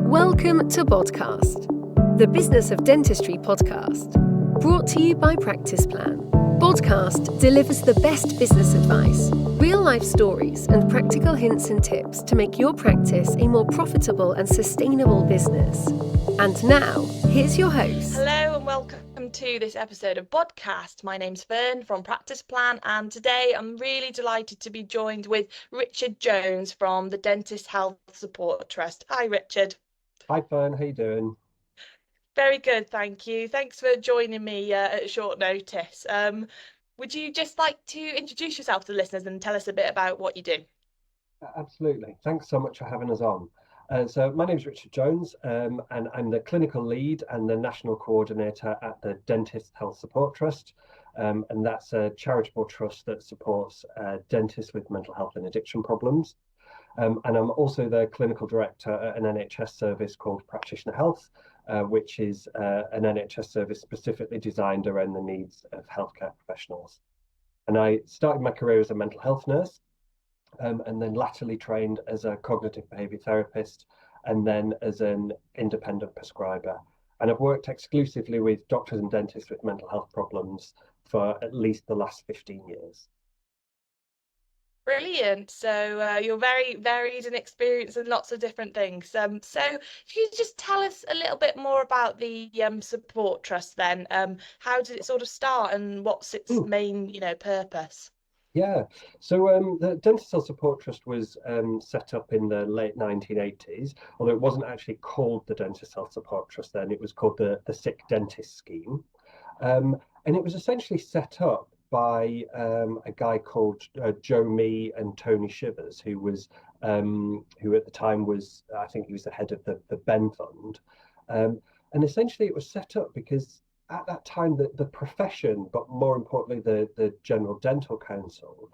Welcome to Bodcast, the Business of Dentistry podcast, brought to you by Practice Plan. Bodcast delivers the best business advice, real-life stories, and practical hints and tips to make your practice a more profitable and sustainable business. And now, here's your host. Hello and welcome to this episode of Bodcast. My name's Fern from Practice Plan, and today I'm really delighted to be joined with Richard Jones from the Dentist Health Support Trust. Hi, Richard. Hi, Fern. How you doing? Very good, thank you. Thanks for joining me at short notice. Would you just like to introduce yourself to the listeners and tell us a bit about what you do? Absolutely. Thanks so much for having us on. So my name is Richard Jones, and I'm the clinical lead and the national coordinator at the Dentist Health Support Trust. And that's a charitable trust that supports dentists with mental health and addiction problems. And I'm also the clinical director at an NHS service called Practitioner Health, which is an NHS service specifically designed around the needs of healthcare professionals. And I started my career as a mental health nurse, and then latterly trained as a cognitive behaviour therapist, and then as an independent prescriber. And I've worked exclusively with doctors and dentists with mental health problems for at least the last 15 years. Brilliant. So you're very varied and experienced in lots of different things. So if you just tell us a little bit more about the support trust then, how did it sort of start and what's its main, purpose? Yeah, so the Dentist Health Support Trust was set up in the late 1980s, although it wasn't actually called the Dentist Health Support Trust then. It was called the Sick Dentist Scheme. And it was essentially set up by a guy called Joe Mee and Tony Shivers, who at the time was, I think he was the head of the Ben Fund. And essentially it was set up because at that time the profession, but more importantly the General Dental Council,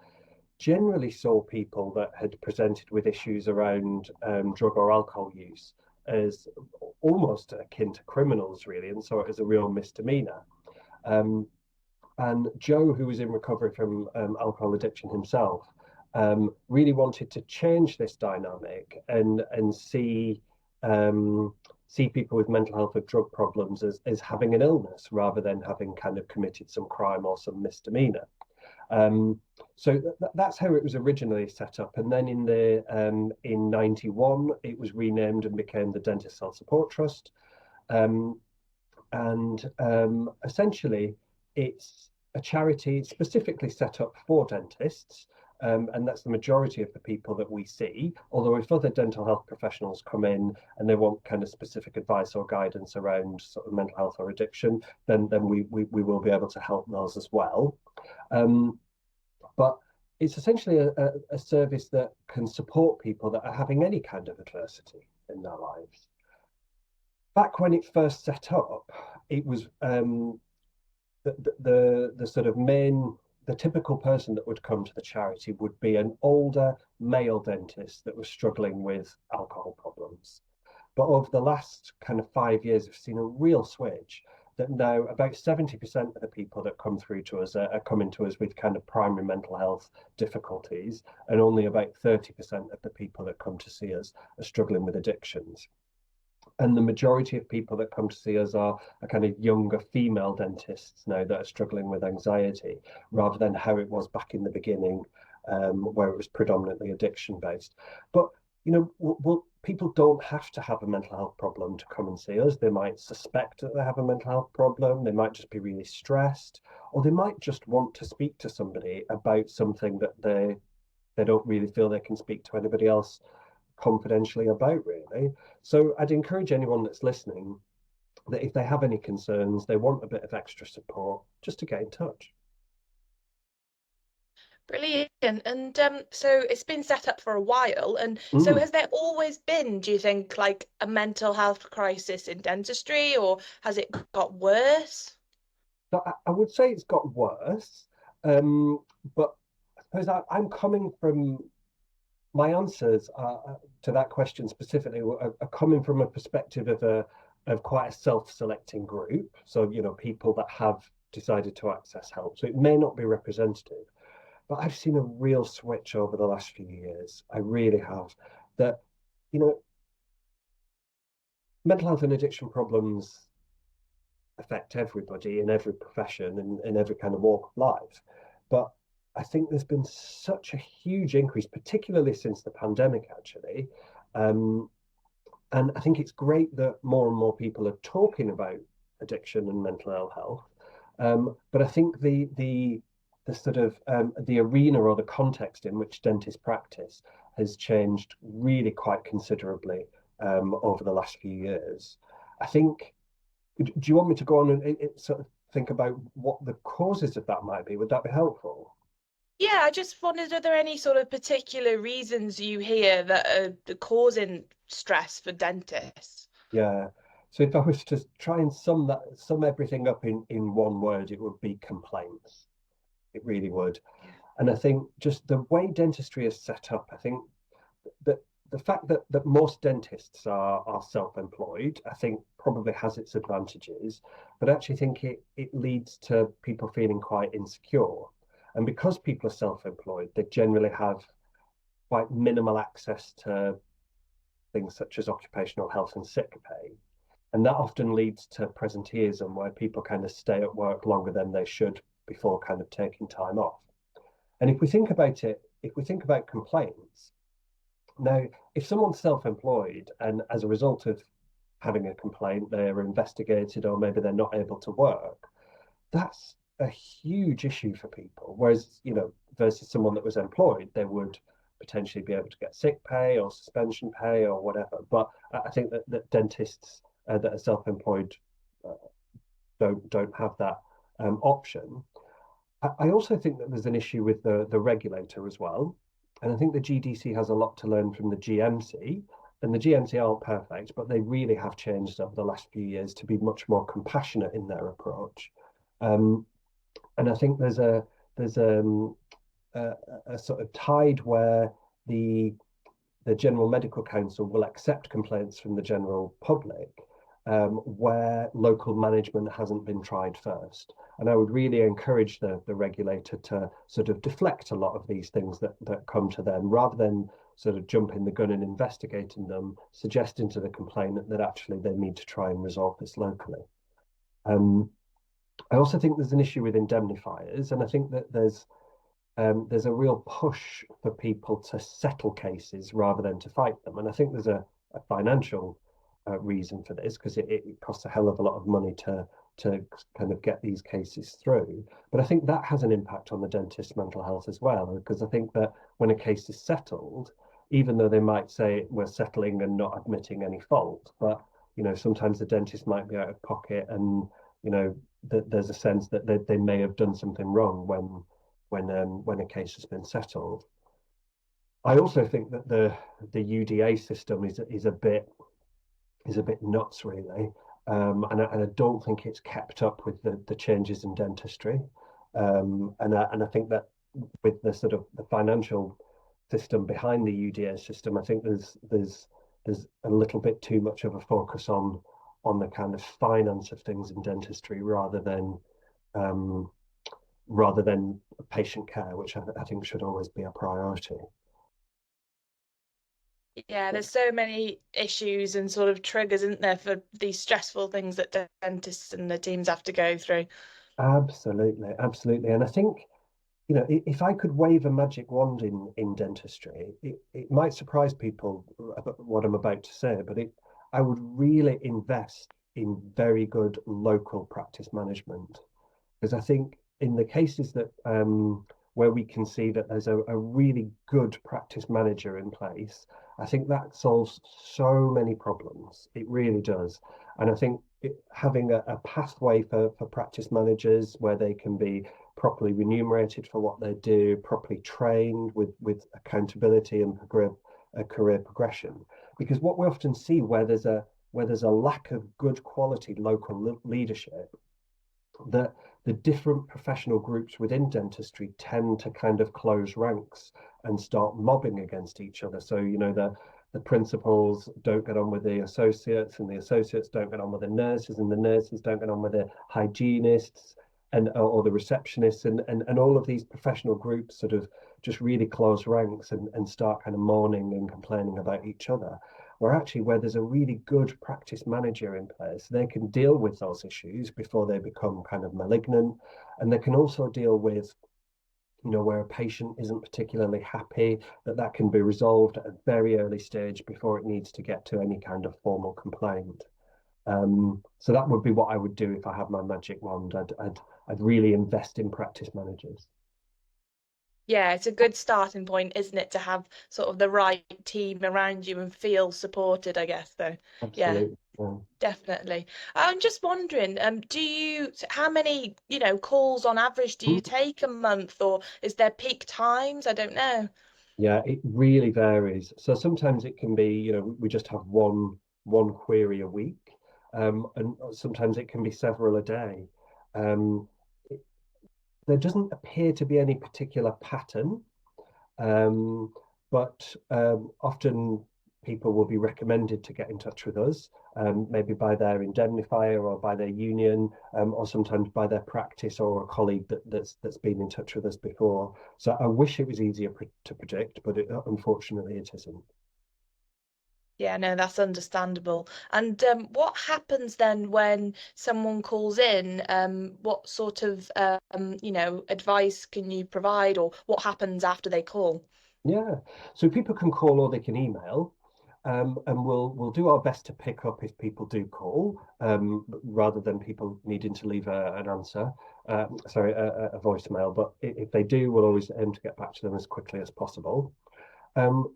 generally saw people that had presented with issues around drug or alcohol use as almost akin to criminals, really, and saw it as a real misdemeanor. And Joe, who was in recovery from alcohol addiction himself, really wanted to change this dynamic and see people with mental health or drug problems as having an illness rather than having kind of committed some crime or some misdemeanor. So that's how it was originally set up. And then in 91, it was renamed and became the Dentist Health Support Trust. Essentially, it's a charity specifically set up for dentists, and that's the majority of the people that we see. Although if other dental health professionals come in and they want kind of specific advice or guidance around sort of mental health or addiction, then we will be able to help those as well. But it's essentially a service that can support people that are having any kind of adversity in their lives. Back when it first set up, it was the sort of the typical person that would come to the charity would be an older male dentist that was struggling with alcohol problems. But over the last kind of 5 years, we've seen a real switch that now about 70% of the people that come through to us are coming to us with kind of primary mental health difficulties, and only about 30% of the people that come to see us are struggling with addictions. And the majority of people that come to see us are kind of younger female dentists now that are struggling with anxiety, rather than how it was back in the beginning, where it was predominantly addiction based. But people don't have to have a mental health problem to come and see us. They might suspect that they have a mental health problem. They might just be really stressed, or they might just want to speak to somebody about something that they don't really feel they can speak to anybody else confidentially about, really. So I'd encourage anyone that's listening that if they have any concerns, they want a bit of extra support, just to get in touch. Brilliant. And so it's been set up for a while. And so has there always been, do you think, like a mental health crisis in dentistry, or has it got worse? So I would say it's got worse, but I suppose I'm coming from my answers to that question specifically are coming from a perspective of quite a self-selecting group. So, people that have decided to access help. So it may not be representative, but I've seen a real switch over the last few years. I really have. That, mental health and addiction problems affect everybody in every profession and in every kind of walk of life. But I think there's been such a huge increase, particularly since the pandemic, actually. And I think it's great that more and more people are talking about addiction and mental ill health. But I think the sort of the arena or the context in which dentists practice has changed really quite considerably over the last few years. I think. Do you want me to go on and sort of think about what the causes of that might be? Would that be helpful? Yeah, I just wondered, are there any sort of particular reasons you hear that are causing stress for dentists? Yeah. So if I was to try and sum everything up in one word, it would be complaints. It really would. Yeah. And I think just the way dentistry is set up, I think that the fact that most dentists are self-employed, I think probably has its advantages, but I actually think it leads to people feeling quite insecure. And because people are self-employed, they generally have quite minimal access to things such as occupational health and sick pay. And that often leads to presenteeism where people kind of stay at work longer than they should before kind of taking time off. And if we think about it, if we think about complaints, now, if someone's self-employed and as a result of having a complaint, they're investigated or maybe they're not able to work, that's a huge issue for people. Whereas, versus someone that was employed, they would potentially be able to get sick pay or suspension pay or whatever. But I think that dentists that are self-employed don't have that option. I also think that there's an issue with the regulator as well. And I think the GDC has a lot to learn from the GMC. And the GMC aren't perfect, but they really have changed over the last few years to be much more compassionate in their approach. And I think there's a sort of tide where the General Medical Council will accept complaints from the general public, where local management hasn't been tried first. And I would really encourage the regulator to sort of deflect a lot of these things that come to them, rather than sort of jumping the gun and investigating them, suggesting to the complainant that actually they need to try and resolve this locally. I also think there's an issue with indemnifiers, and I think that there's a real push for people to settle cases rather than to fight them. And I think there's a financial reason for this, because it costs a hell of a lot of money to kind of get these cases through. But I think that has an impact on the dentist's mental health as well, because I think that when a case is settled, even though they might say we're settling and not admitting any fault, but sometimes the dentist might be out of pocket, and there's a sense that they may have done something wrong when a case has been settled. I also think that the UDA system is a bit nuts, really, and I don't think it's kept up with the changes in dentistry, and I think that with the sort of the financial system behind the UDA system, I think there's a little bit too much of a focus on the kind of finance of things in dentistry rather than patient care, which I think should always be a priority. Yeah, there's so many issues and sort of triggers, isn't there, for these stressful things that dentists and the teams have to go through. Absolutely. And I think, if I could wave a magic wand in dentistry, it might surprise people about what I'm about to say, but I would really invest in very good local practice management. Because I think in the cases that where we can see that there's a really good practice manager in place, I think that solves so many problems. It really does. And I think having a pathway for practice managers where they can be properly remunerated for what they do, properly trained with accountability and career progression. Because what we often see where there's a lack of good quality local leadership, that the different professional groups within dentistry tend to kind of close ranks and start mobbing against each other. So, the principals don't get on with the associates, and the associates don't get on with the nurses, and the nurses don't get on with the hygienists or the receptionists, and all of these professional groups sort of just really close ranks and start kind of moaning and complaining about each other. where actually where there's a really good practice manager in place, they can deal with those issues before they become kind of malignant, and they can also deal with, where a patient isn't particularly happy, that can be resolved at a very early stage before it needs to get to any kind of formal complaint. So that would be what I would do if I had my magic wand. I'd really invest in practice managers. Yeah, it's a good starting point, isn't it, to have sort of the right team around you and feel supported, I guess, though. Yeah, Absolutely. Yeah. definitely. I'm just wondering, how many, calls on average do you take a month, or is there peak times? I don't know. Yeah, it really varies. So sometimes it can be, we just have one query a week, and sometimes it can be several a day. Um, there doesn't appear to be any particular pattern, um, but often people will be recommended to get in touch with us, maybe by their indemnifier or by their union, or sometimes by their practice or a colleague that's been in touch with us before. So I wish it was easier to predict, but unfortunately it isn't. Yeah, no, that's understandable. And what happens then when someone calls in? What sort of advice can you provide, or what happens after they call? Yeah, so people can call or they can email, and we'll do our best to pick up if people do call, rather than people needing to leave an answer, sorry, a voicemail. But if they do, we'll always aim to get back to them as quickly as possible.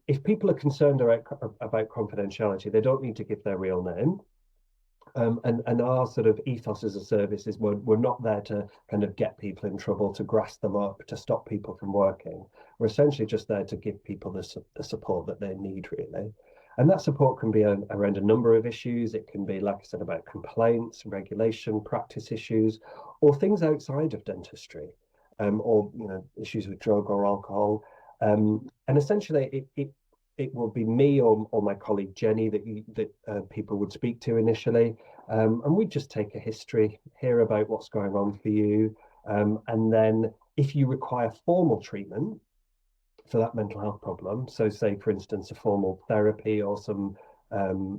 If people are concerned about confidentiality, they don't need to give their real name. And our sort of ethos as a service is we're not there to kind of get people in trouble, to grass them up, to stop people from working. We're essentially just there to give people the support that they need, really. And that support can be around a number of issues. It can be, like I said, about complaints, regulation, practice issues, or things outside of dentistry, or issues with drug or alcohol. And essentially, it will be me or my colleague Jenny that people would speak to initially, and we just take a history, hear about what's going on for you, and then if you require formal treatment for that mental health problem, so say for instance a formal therapy or some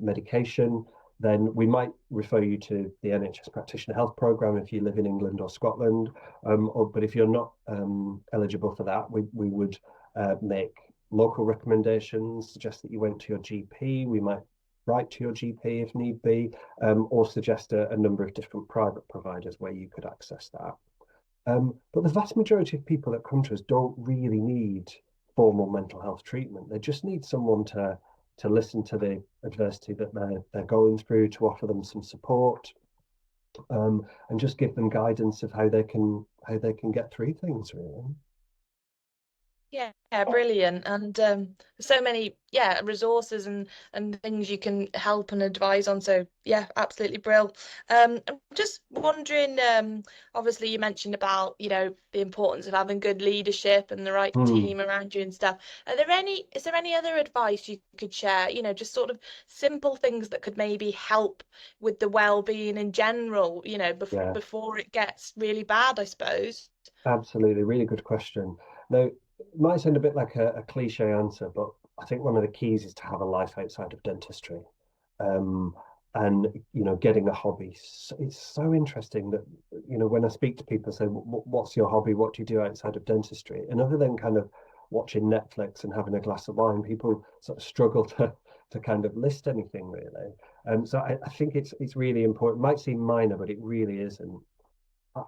medication, then we might refer you to the NHS Practitioner Health Programme if you live in England or Scotland, but if you're not eligible for that, we would make local recommendations, suggest that you went to your GP. We might write to your GP if need be, or suggest a number of different private providers where you could access that. But the vast majority of people that come to us don't really need formal mental health treatment. They just need someone to listen to the adversity that they're going through, to offer them some support, and just give them guidance of how they can get through things, really. Yeah, brilliant. And so many, resources and things you can help and advise on. So yeah, absolutely brill. I'm just wondering, obviously you mentioned about, the importance of having good leadership and the right team around you and stuff. Is there any other advice you could share, just sort of simple things that could maybe help with the well-being in general, Yeah, before it gets really bad, I suppose? absolutely. Really good question. Now, it might sound a bit like a cliche answer, but I think one of the keys is to have a life outside of dentistry. Um, and getting a hobby. It's so interesting that when I speak to people, say, "What's your hobby? What do you do outside of dentistry?" And other than kind of watching Netflix and having a glass of wine, people sort of struggle to kind of list anything really. So I think it's really important. It might seem minor, but it really isn't.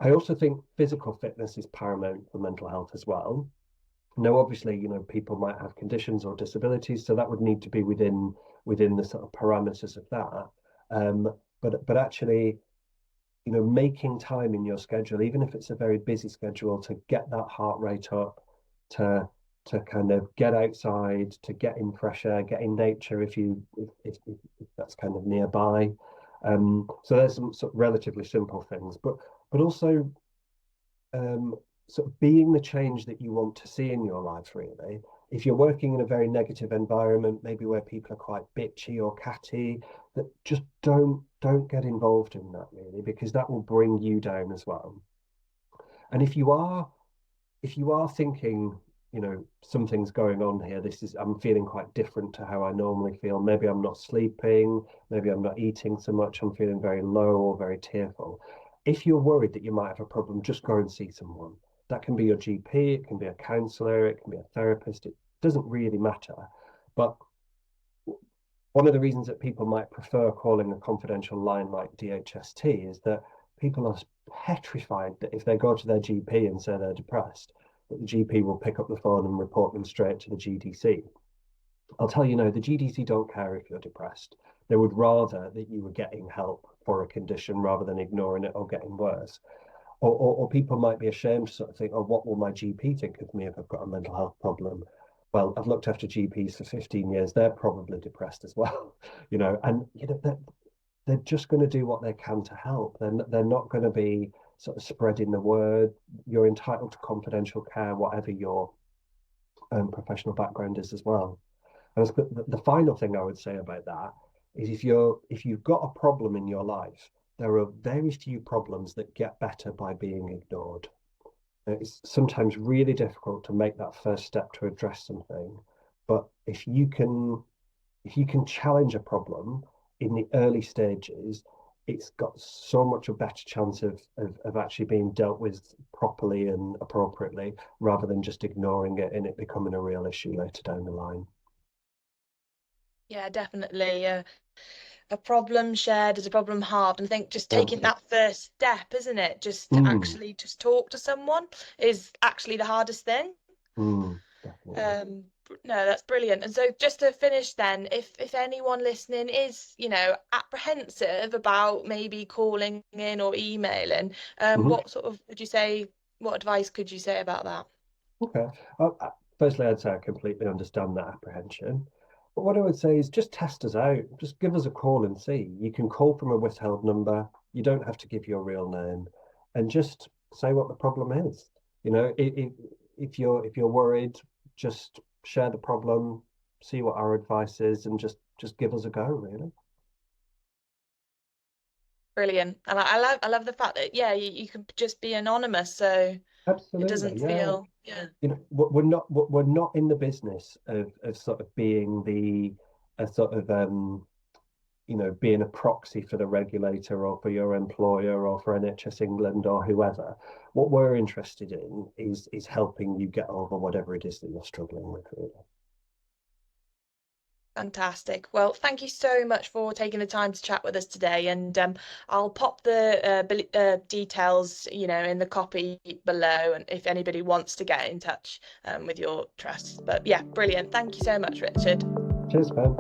I also think physical fitness is paramount for mental health as well. Now, obviously, people might have conditions or disabilities, so that would need to be within the sort of parameters of that. But actually, making time in your schedule, even if it's a very busy schedule, to get that heart rate up, to kind of get outside, to get in fresh air, get in nature if that's kind of nearby. So there's some sort of relatively simple things, but also sort of being the change that you want to see in your life, really. If you're working in a very negative environment, maybe where people are quite bitchy or catty, that just don't get involved in that, really, because that will bring you down as well. And if you are thinking something's going on here. I'm feeling quite different to how I normally feel. Maybe I'm not sleeping, maybe I'm not eating so much, I'm feeling very low or very tearful. If you're worried that you might have a problem, just go and see someone. That can be your GP, it can be a counsellor, it can be a therapist. It doesn't really matter. But one of the reasons that people might prefer calling a confidential line like DHST is that people are petrified that if they go to their GP and say they're depressed, that the GP will pick up the phone and report them straight to the GDC. I'll tell you now, the GDC don't care if you're depressed. They would rather that you were getting help for a condition rather than ignoring it or getting worse. Or people might be ashamed to sort of think, oh, what will my GP think of me if I've got a mental health problem? Well, I've looked after GPs for 15 years. They're probably depressed as well, and they're just going to do what they can to help. They're not going to be sort of spreading the word. You're entitled to confidential care, whatever your professional background is as well. And the final thing I would say about that is if you've got a problem in your life, there are very few problems that get better by being ignored. It's sometimes really difficult to make that first step to address something, but if you can challenge a problem in the early stages, it's got so much a better chance of actually being dealt with properly and appropriately, rather than just ignoring it and it becoming a real issue later down the line. Yeah, definitely. A problem shared is a problem halved. And I think just taking that first step, isn't it? Just to actually just talk to someone is actually the hardest thing. Definitely. No, that's brilliant. And so just to finish then, if anyone listening is, apprehensive about maybe calling in or emailing, what advice could you say about that? Okay. Firstly, I'd say I completely understand that apprehension. But what I would say is just test us out. Just give us a call and see. You can call from a withheld number. You don't have to give your real name, and just say what the problem is. If you're worried, just share the problem, see what our advice is, and just give us a go, really. Brilliant. And I love the fact that you can just be anonymous, so Absolutely, it doesn't feel we're not in the business of sort of being a sort of being a proxy for the regulator or for your employer or for NHS England or whoever. What we're interested in is helping you get over whatever it is that you're struggling with, really. Fantastic. Well, thank you so much for taking the time to chat with us today. And I'll pop the details, in the copy below, and if anybody wants to get in touch with your trust. But yeah, brilliant. Thank you so much, Richard. Cheers, Ben.